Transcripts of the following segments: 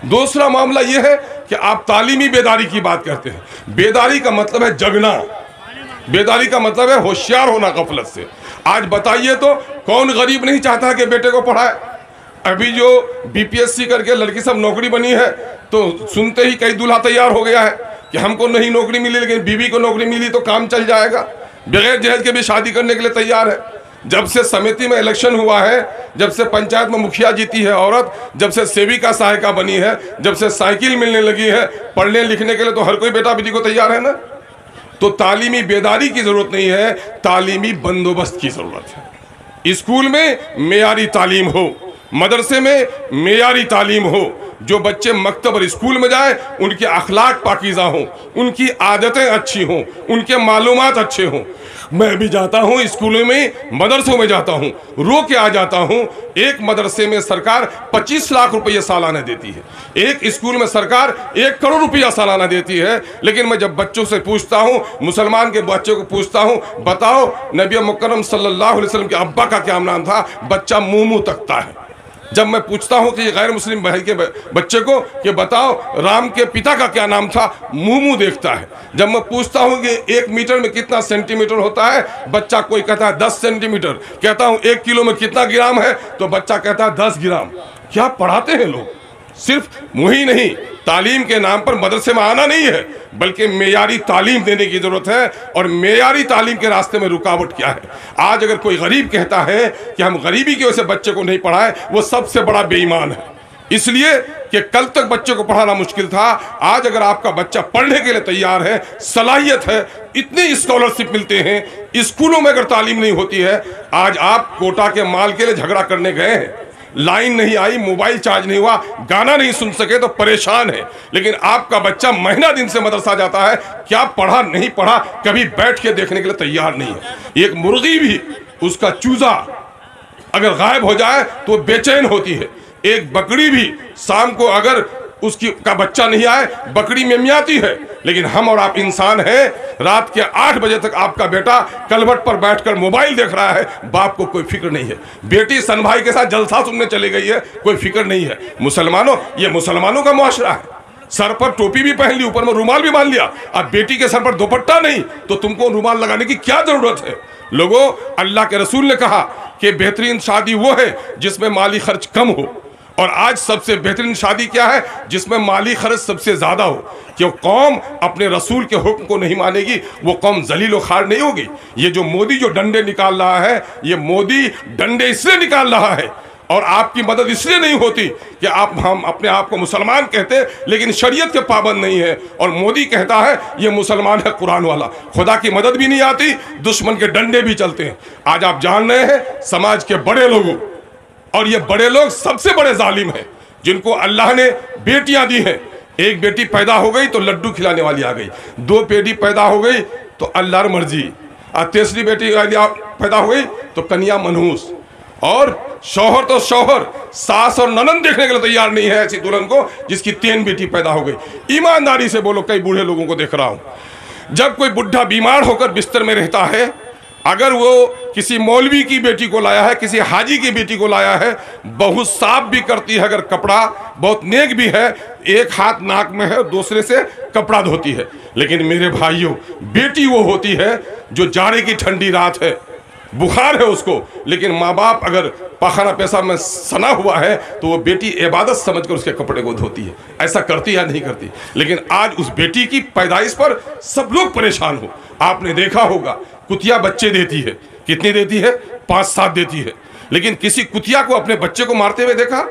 दूसरा मामला यह है कि आप तालीमी बेदारी की बात करते हैं। बेदारी का मतलब है जगना, बेदारी का मतलब है होशियार होना गफलत से। आज बताइए तो कौन गरीब नहीं चाहता है कि बेटे को पढ़ाए? अभी जो बीपीएससी करके लड़की सब नौकरी बनी है तो सुनते ही कई दूल्हा तैयार हो गया है कि हमको नहीं नौकरी मिली लेकिन बीवी को नौकरी मिली तो काम चल जाएगा, बगैर जहेज के भी शादी करने के लिए तैयार है। जब से समिति में इलेक्शन हुआ है, जब से पंचायत में मुखिया जीती है औरत, जब से सेविका सहायिका बनी है, जब से साइकिल मिलने लगी है पढ़ने लिखने के लिए, तो हर कोई बेटा बेटी को तैयार है ना। तो तालीमी बेदारी की जरूरत नहीं है, तालीमी बंदोबस्त की जरूरत है। स्कूल में मेयारी तालीम हो, मदरसे में मेयारी तालीम हो, जो बच्चे मकतब और स्कूल में जाए उनके अखलाक पाकीज़ा हों, उनकी आदतें अच्छी हों, उनके मालूमात अच्छे हों। मैं भी जाता हूँ स्कूलों में, मदरसों में जाता हूँ, रो के आ जाता हूँ। एक मदरसे में सरकार 25 लाख रुपये सालाना देती है, एक स्कूल में सरकार 1 करोड़ रुपया सालाना देती है। लेकिन मैं जब बच्चों से पूछता हूँ, मुसलमान के बच्चों को पूछता हूँ, बताओ नबी मुकर्रम सल्लल्लाहु अलैहि वसल्लम के अब्बा का क्या नाम था, बच्चा मुँह मुँह तकता है। जब मैं पूछता हूं कि गैर मुस्लिम भाई के बच्चे को कि बताओ राम के पिता का क्या नाम था, मुंह मुंह देखता है। जब मैं पूछता हूं कि 1 मीटर में कितना सेंटीमीटर होता है, बच्चा कोई कहता है 10 सेंटीमीटर। कहता हूं 1 किलो में कितना ग्राम है, तो बच्चा कहता है 10 ग्राम। क्या पढ़ाते हैं लोग? सिर्फ मुँह ही नहीं, तालीम के नाम पर मदरसे में आना नहीं है, बल्कि मेयारी तालीम देने की जरूरत है। और मेयारी तालीम के रास्ते में रुकावट क्या है? आज अगर कोई गरीब कहता है कि हम गरीबी की वजह से बच्चे को नहीं पढ़ाए, वो सबसे बड़ा बेईमान है। इसलिए कि कल तक बच्चे को पढ़ाना मुश्किल था, आज अगर आपका बच्चा पढ़ने के लिए तैयार है, सलाहियत है, इतनी स्कॉलरशिप मिलते हैं, स्कूलों में अगर तालीम नहीं होती है। आज आप कोटा के माल के लिए झगड़ा करने गए हैं, लाइन नहीं आई, मोबाइल चार्ज नहीं हुआ, गाना नहीं सुन सके तो परेशान है। लेकिन आपका बच्चा महीना दिन से मदरसा जाता है, क्या पढ़ा नहीं पढ़ा कभी बैठ के देखने के लिए तैयार नहीं है। एक मुर्गी भी, उसका चूजा अगर गायब हो जाए तो बेचैन होती है। एक बकरी भी शाम को अगर उसकी का बच्चा नहीं आए, बकरी मिमियाती है। लेकिन हम और आप इंसान हैं, रात के 8 बजे तक आपका बेटा कलवट पर बैठकर मोबाइल देख रहा है, बाप को कोई फिक्र नहीं है। बेटी सन भाई के साथ जलसा सुनने चली गई है, कोई फिक्र नहीं है। मुसलमानों, ये मुसलमानों का मुआशरा है। सर पर टोपी भी पहन ली, ऊपर में रुमाल भी बांध लिया, अब बेटी के सर पर दुपट्टा नहीं, तो तुमको रुमाल लगाने की क्या जरूरत है? लोगों, अल्लाह के रसूल ने कहा कि बेहतरीन शादी वो है जिसमें माली खर्च कम हो। और आज सबसे बेहतरीन शादी क्या है? जिसमें माली खर्च सबसे ज्यादा हो। क्यों? कौम अपने रसूल के हुक्म को नहीं मानेगी, वो कौम जलील व खार नहीं होगी। ये जो मोदी जो डंडे निकाल रहा है, ये मोदी डंडे इसलिए निकाल रहा है और आपकी मदद इसलिए नहीं होती कि हम अपने आप को मुसलमान कहते लेकिन शरीयत के पाबंद नहीं है। और मोदी कहता है ये मुसलमान है कुरान वाला, खुदा की मदद भी नहीं आती, दुश्मन के डंडे भी चलते हैं। आज आप जान रहे हैं समाज के बड़े लोगों, और ये बड़े लोग सबसे बड़े जालिम हैं, जिनको अल्लाह ने बेटियां दी हैं। एक बेटी पैदा हो गई तो लड्डू खिलाने वाली आ गई, 2 बेटी पैदा हो गई तो अल्लाह मर्जी, और तीसरी बेटी पैदा हो गई तो कन्या मनहूस। और शौहर तो शौहर, सास और ननद देखने के लिए तैयार नहीं है ऐसी दुल्हन को जिसकी 3 बेटी पैदा हो गई। ईमानदारी से बोलो, कई बूढ़े लोगों को देख रहा हूं, जब कोई बुढ़ा बीमार होकर बिस्तर में रहता है, अगर वो किसी मौलवी की बेटी को लाया है, किसी हाजी की बेटी को लाया है, बहुत साफ भी करती है, अगर कपड़ा बहुत नेक भी है, एक हाथ नाक में है, दूसरे से कपड़ा धोती है। लेकिन मेरे भाइयों, बेटी वो होती है जो जाड़े की ठंडी रात है, बुखार है उसको, लेकिन माँ बाप अगर पाखाना पेशाब में सना हुआ है तो वो बेटी इबादत समझकर उसके कपड़े को धोती है। ऐसा करती या नहीं करती? लेकिन आज उस बेटी की पैदाइश पर सब लोग परेशान हो। आपने देखा होगा कुतिया बच्चे देती है, कितनी देती है? 5-7 देती है। लेकिन किसी कुतिया को अपने बच्चे को मारते हुए देखा?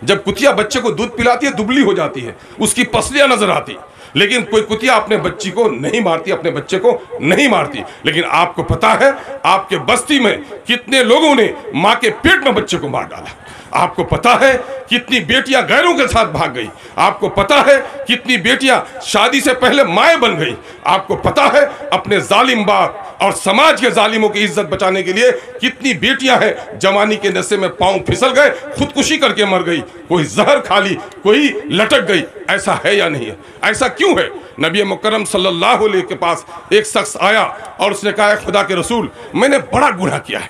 जब कुतिया बच्चे को दूध पिलाती है दुबली हो जाती है, उसकी पसलियां नजर आती, लेकिन कोई कुतिया अपने बच्ची को नहीं मारती, अपने बच्चे को नहीं मारती। लेकिन आपको पता है आपके बस्ती में कितने लोगों ने माँ के पेट में बच्चे को मार डाला? आपको पता है कितनी बेटियां गैरों के साथ भाग गई? आपको पता है कितनी बेटियां शादी से पहले माएँ बन गई? आपको पता है अपने जालिम बाप और समाज के जालिमों की इज्जत बचाने के लिए कितनी बेटियां हैं जवानी के नशे में पांव फिसल गए, खुदकुशी करके मर गई, कोई जहर खा ली, कोई लटक गई? ऐसा है या नहीं है? ऐसा क्यों है? नबी मुकर्रम सल्लल्लाहु अलैहि के पास एक शख्स आया और उसने कहा, खुदा के रसूल, मैंने बड़ा गुनाह किया है,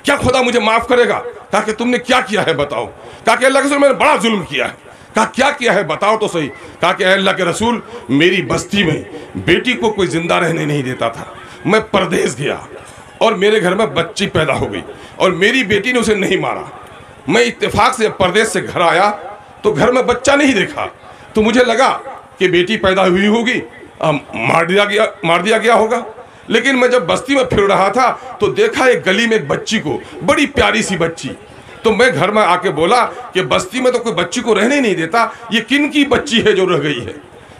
क्या खुदा मुझे माफ करेगा? कहा कि तुमने क्या किया है बताओ? कहा कि अल्लाह के रसूल, मैंने बड़ा जुल्म किया है। कहा क्या किया है बताओ तो सही। कहा कि अल्लाह के रसूल, मेरी बस्ती में बेटी को कोई जिंदा रहने नहीं देता था, मैं परदेश गया और मेरे घर में बच्ची पैदा हो गई और मेरी बेटी ने उसे नहीं मारा। मैं इत्तेफाक से परदेश से घर आया तो घर में बच्चा नहीं देखा, तो मुझे लगा कि बेटी पैदा हुई होगी, मार दिया गया होगा। लेकिन मैं जब बस्ती में फिर रहा था तो देखा एक गली में एक बच्ची को, बड़ी प्यारी सी बच्ची। तो मैं घर में आके बोला कि बस्ती में तो कोई बच्ची को रहने नहीं देता, ये किन की बच्ची है जो रह गई है।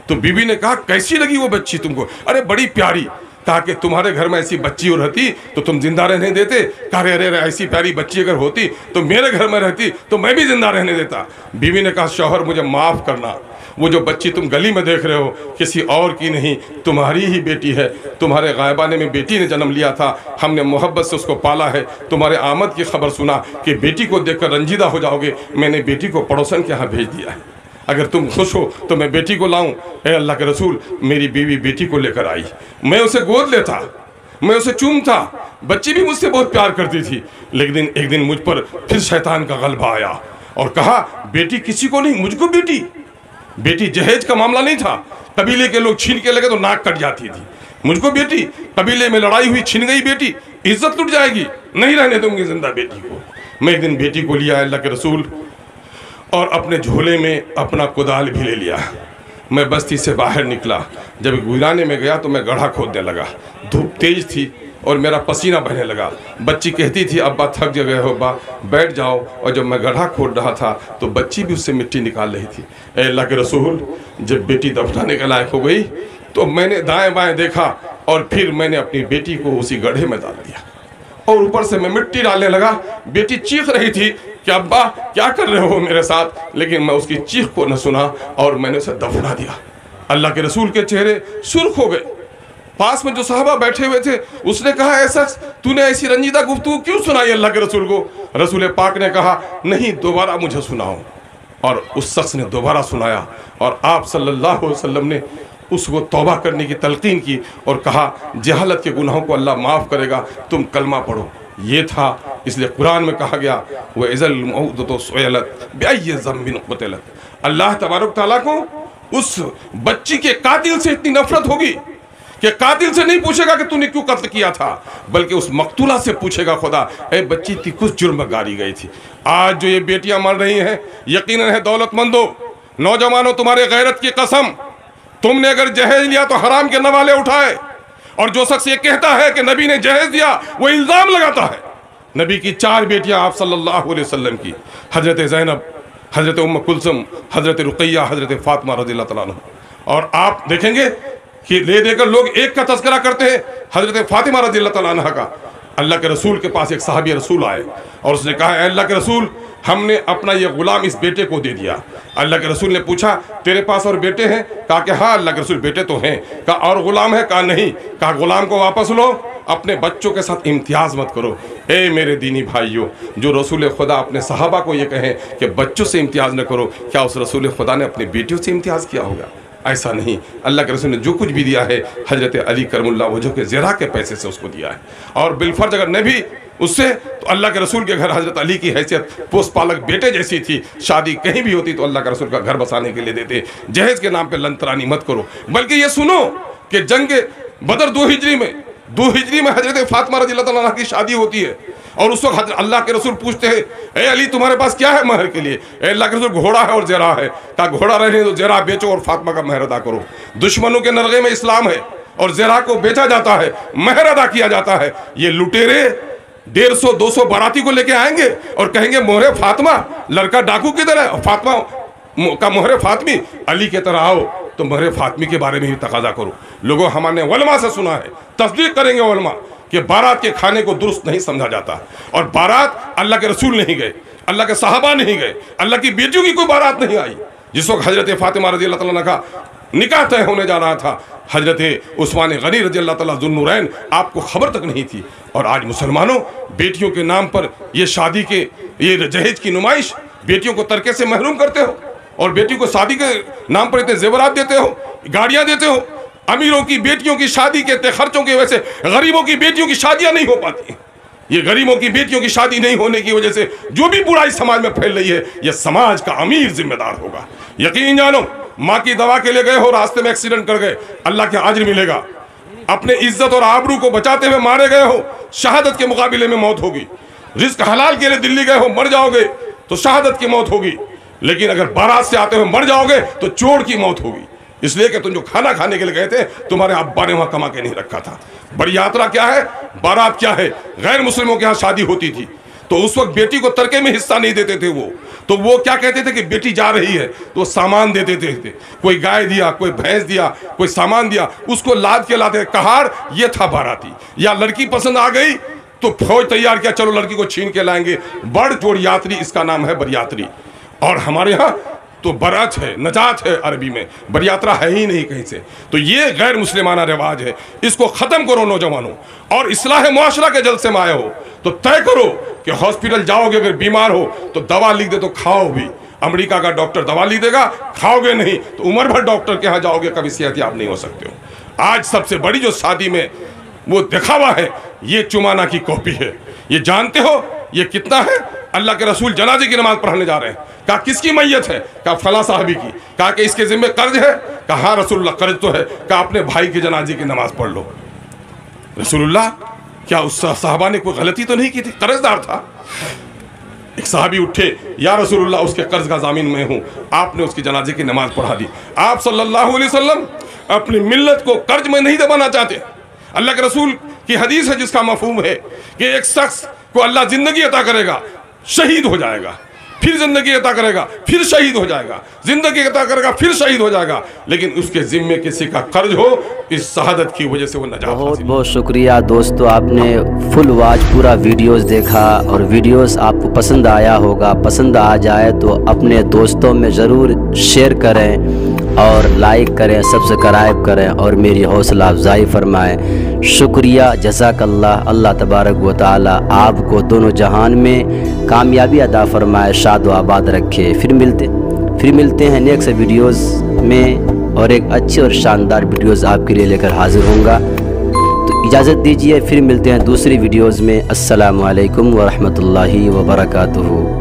तो बीवी ने कहा कैसी लगी वो बच्ची तुमको? अरे बड़ी प्यारी। कहा कि तुम्हारे घर में ऐसी बच्ची हो रहती तो तुम जिंदा रहने देते? कहा अरे ऐसी प्यारी बच्ची अगर होती तो मेरे घर में रहती तो मैं भी जिंदा रहने देता। बीवी ने कहा शौहर मुझे माफ़ करना, वो जो बच्ची तुम गली में देख रहे हो किसी और की नहीं, तुम्हारी ही बेटी है। तुम्हारे गायबाने में बेटी ने जन्म लिया था, हमने मोहब्बत से उसको पाला है। तुम्हारे आमद की खबर सुना कि बेटी को देखकर रंजीदा हो जाओगे, मैंने बेटी को पड़ोसन के यहाँ भेज दिया है। अगर तुम खुश हो तो मैं बेटी को लाऊं। ए अल्लाह के रसूल, मेरी बीवी बेटी को लेकर आई, मैं उसे गोद लेता, मैं उसे चूमता, बच्ची भी मुझसे बहुत प्यार करती थी। लेकिन एक दिन मुझ पर फिर शैतान का गलबा आया और कहा बेटी किसी को नहीं, मुझको बेटी। बेटी जहेज का मामला नहीं था, कबीले के लोग छीन के लगे तो नाक कट जाती थी। मुझको बेटी, कबीले में लड़ाई हुई, छीन गई बेटी, इज्जत लुट जाएगी, नहीं रहने दूंगी जिंदा बेटी को। मैं एक दिन बेटी को लिया अल्लाह के रसूल और अपने झोले में अपना कुदाल भी ले लिया। मैं बस्ती से बाहर निकला, जब गुराने में गया तो मैं गड्ढा खोदने लगा। धूप तेज थी और मेरा पसीना बहने लगा। बच्ची कहती थी अब्बा थक गए हो बा, बैठ जाओ। और जब मैं गड्ढा खोद रहा था तो बच्ची भी उससे मिट्टी निकाल रही थी। ए अल्लाह के रसूल, जब बेटी दफनाने के लायक हो गई तो मैंने दाएं बाएं देखा और फिर मैंने अपनी बेटी को उसी गड्ढे में डाल दिया और ऊपर से मैं मिट्टी डालने लगा। बेटी चीख रही थी कि अब्बा क्या कर रहे हो मेरे साथ, लेकिन मैं उसकी चीख को न सुना और मैंने उसे दफना दिया। अल्लाह के रसूल के चेहरे सुर्ख हो गए। पास में जो साहबा बैठे हुए थे उसने कहा ऐसा तूने ऐसी रंजीदा गुफ्तगू क्यों सुनाई अल्लाह के रसूल को? रसूल पाक ने कहा नहीं, दोबारा मुझे सुनाओ। और उस शख्स ने दोबारा सुनाया और आप सल्लल्लाहु अलैहि वसल्लम ने उसको तौबा करने की तलकीन की और कहा जहालत के गुनाहों को अल्लाह माफ़ करेगा, तुम कलमा पढ़ो। ये था, इसलिए कुरान में कहा गया वह इज़ल मौदतो सुइलत बिअय्यि ज़ंबिन क़ुतिलत। अल्लाह तबारक तआला को उस बच्ची के कातिल से इतनी नफरत होगी कि कातिल से नहीं पूछेगा कि तूने क्यों कत्ल किया था, बल्कि उस मकतूला से पूछेगा खुदा ए बच्ची थी कुछ जुर्म गाड़ी गई थी। आज जो ये बेटियां मर रही हैं, यकीनन है दौलतमंदों, नौजवानों, तुम्हारे गैरत की कसम, तुमने अगर जहेज लिया तो हराम के नवाले उठाए। और जो शख्स ये कहता है कि नबी ने जहेज दिया वो इल्जाम लगाता है। नबी की 4 बेटियां आप सल्लल्लाहु अलैहि वसल्लम की, हजरत ज़ैनब, हजरत उम्म कुलसुम, हजरत रुक़ैया, हजरत फातिमा रज़ियल्लाहु तआला अन्हा। और आप देखेंगे कि ले देकर लोग एक का तज़किरा करते हैं, हजरत फातिमा रज़ियल्लाहु तआला अन्हा का। अल्लाह के रसूल के पास एक सहाबी रसूल आए और उसने कहा अल्लाह के रसूल, हमने अपना ये गुलाम इस बेटे को दे दिया। अल्लाह के रसूल ने पूछा तेरे पास और बेटे हैं? कहा कि हाँ अल्लाह के रसूल बेटे तो हैं। कहा और गुलाम है? कहा नहीं। कहा गुलाम को वापस लो, अपने बच्चों के साथ इम्तियाज़ मत करो। ए मेरे दीनी भाइयों, जो रसूल खुदा अपने सहाबा को ये कहें कि बच्चों से इम्तियाज़ न करो, क्या उस रसूल खुदा ने अपनी बेटियों से इम्तियाज़ किया होगा? ऐसा नहीं। अल्लाह के रसूल ने जो कुछ भी दिया है हजरत अली करमुल्लाह वजह के ज़रा के पैसे से उसको दिया है। और बिलफर्ज अगर न भी उससे, तो अल्लाह के रसूल के घर हजरत अली की हैसियत पोस पालक बेटे जैसी थी। शादी कहीं भी होती तो अल्लाह के रसूल का घर बसाने के लिए देते। जहेज के नाम पे लंतरानी मत करो, बल्कि ये सुनो कि जंग बदर 2 हिजरी में हजरत फातिमा रज़ियल्लाहु तआला अन्हा की शादी होती है। और उस वक्त अल्लाह के रसूल पूछते हैं ए अली तुम्हारे पास क्या है महर के लिए? अल्लाह के रसूल घोड़ा है और ज़रा है। कहा घोड़ा रहने तो ज़रा बेचो और फातिमा का महर अदा करो। दुश्मनों के नरगे में इस्लाम है और ज़रा को बेचा जाता है, महर अदा किया जाता है। ये लुटेरे 150-200 बाराती को लेके आएंगे और कहेंगे मोहरे फातिमा, लड़का डाकू किधर है? फातिमा का मोहरे फातिमी, अली की तरह आओ तो मोहरे फातिमी के बारे में भी तकाजा करो। लोगों हमने उलमा से सुना है, तस्दीक करेंगे उलमा कि बारात के खाने को दुरुस्त नहीं समझा जाता। और बारात अल्लाह के रसूल नहीं गए, अल्लाह के सहाबा नहीं गए, अल्लाह की बेटियों की कोई बारात नहीं आई। जिस वक्त हजरत फातिमा रज़ियल्लाहु तआला अन्हा का निकाह तय होने जा रहा था, हजरत उस्मान गनी रज़ियल्लाहु तआला ज़ुन्नुरैन आपको खबर तक नहीं थी। और आज मुसलमानों बेटियों के नाम पर ये शादी के ये जहेज की नुमाइश, बेटियों को तरके से महरूम करते हो और बेटी को शादी के नाम पर इतने जेवरात देते हो, गाड़ियाँ देते हो। अमीरों की बेटियों की शादी के इतने खर्चों की वजह से गरीबों की बेटियों की शादियाँ नहीं हो पाती। ये गरीबों की बेटियों की शादी नहीं होने की वजह से जो भी बुराई समाज में फैल रही है, ये समाज का अमीर जिम्मेदार होगा। यकीन जानो, माँ की दवा के लिए गए हो, रास्ते में एक्सीडेंट कर गए, अल्लाह के अज्र मिलेगा। अपने इज्जत और आबरू को बचाते हुए मारे गए हो, शहादत के मुकाबले में मौत होगी। रिस्क हलाल के लिए दिल्ली गए हो, मर जाओगे तो शहादत की मौत होगी। लेकिन अगर बारात से आते हुए मर जाओगे तो चोर की मौत होगी। इसलिए कि तुम जो खाना खाने के लिए गए थे, तुम्हारे अब्बा ने वहां कमा के नहीं रखा था। बड़ी यात्रा क्या है, बारात क्या है? गैर मुस्लिमों के यहाँ शादी होती थी तो उस वक्त बेटी को तरके में हिस्सा नहीं देते थे तो वो क्या कहते थे कि बेटी जा रही है तो सामान दे देते थे। कोई गाय दिया, कोई भैंस दिया, कोई सामान दिया, उसको लाद के लाते कहार, ये था बाराती। या लड़की पसंद आ गई तो फौज तैयार किया, चलो लड़की को छीन के लाएंगे। बड़ जोड़ यात्री, इसका नाम है बरियात्री। और हमारे यहाँ तो बारात है, नजात है, अरबी में बरियात्रा है ही नहीं कहीं से। तो ये गैर मुस्लिमाना रिवाज है, इसको खत्म करो नौजवानों। और इस्लाह मुआशरा के जलसे में आए हो तो तय करो कि हॉस्पिटल जाओगे, अगर बीमार हो तो दवा लिख दे तो खाओ भी। अमेरिका का डॉक्टर दवा लिख देगा, खाओगे नहीं तो उम्र भर डॉक्टर के यहाँ जाओगे, कभी सेहतयाब नहीं हो सकते हो। आज सबसे बड़ी जो शादी में वो दिखावा है, ये चुमाना की कॉपी है। ये जानते हो ये कितना है? अल्लाह के रसूल जनाजे की नमाज पढ़ाने जा रहे हैं, कहा किसकी मैयत है? कहा फला साहबी की। कहा कि इसके जिम्मे कर्ज है? कहा हाँ रसूलुल्लाह कर्ज तो है। कहा अपने भाई की जनाजे की नमाज पढ़ लो। रसूलुल्लाह, क्या उस साहबा ने कोई गलती तो नहीं की थी? कर्जदार था। एक साहबी उठे, या रसूलुल्लाह उसके कर्ज का जामीन मैं हूं। आपने उसकी जनाजे की नमाज पढ़ा दी। आप सल्लल्लाहु अलैहि वसल्लम अपनी मिल्लत को कर्ज में नहीं दबाना चाहते। अल्लाह के रसूल की हदीस है जिसका मफहूम है कि एक शख्स को अल्लाह जिंदगी अता करेगा, शहीद हो जाएगा, फिर जिंदगी अता करेगा, फिर शहीद हो जाएगा, जिंदगी अता करेगा, फिर शहीद हो जाएगा, लेकिन उसके जिम्मे किसी का कर्ज हो, इस शहादत की वजह से वो नजात। बहुत बहुत शुक्रिया दोस्तों, आपने फुल वॉच पूरा वीडियोस देखा और वीडियोस आपको पसंद आया होगा। पसंद आ जाए तो अपने दोस्तों में ज़रूर शेयर करें और लाइक करें, सब्सक्राइब करें और मेरी हौसला अफजाई फरमाएं। शुक्रिया, जज़ाकल्लाह। अल्लाह तबारक व तआला आपको दोनों जहान में कामयाबी अता फरमाए, शाद व आबाद रखे। फिर मिलते हैं नेक्स्ट वीडियोस में और एक अच्छे और शानदार वीडियोस आपके लिए लेकर हाजिर होऊंगा। तो इजाज़त दीजिए, फिर मिलते हैं दूसरी वीडियोस में। अस्सलामु अलैकुम व रहमतुल्लाहि व बरकातुहू।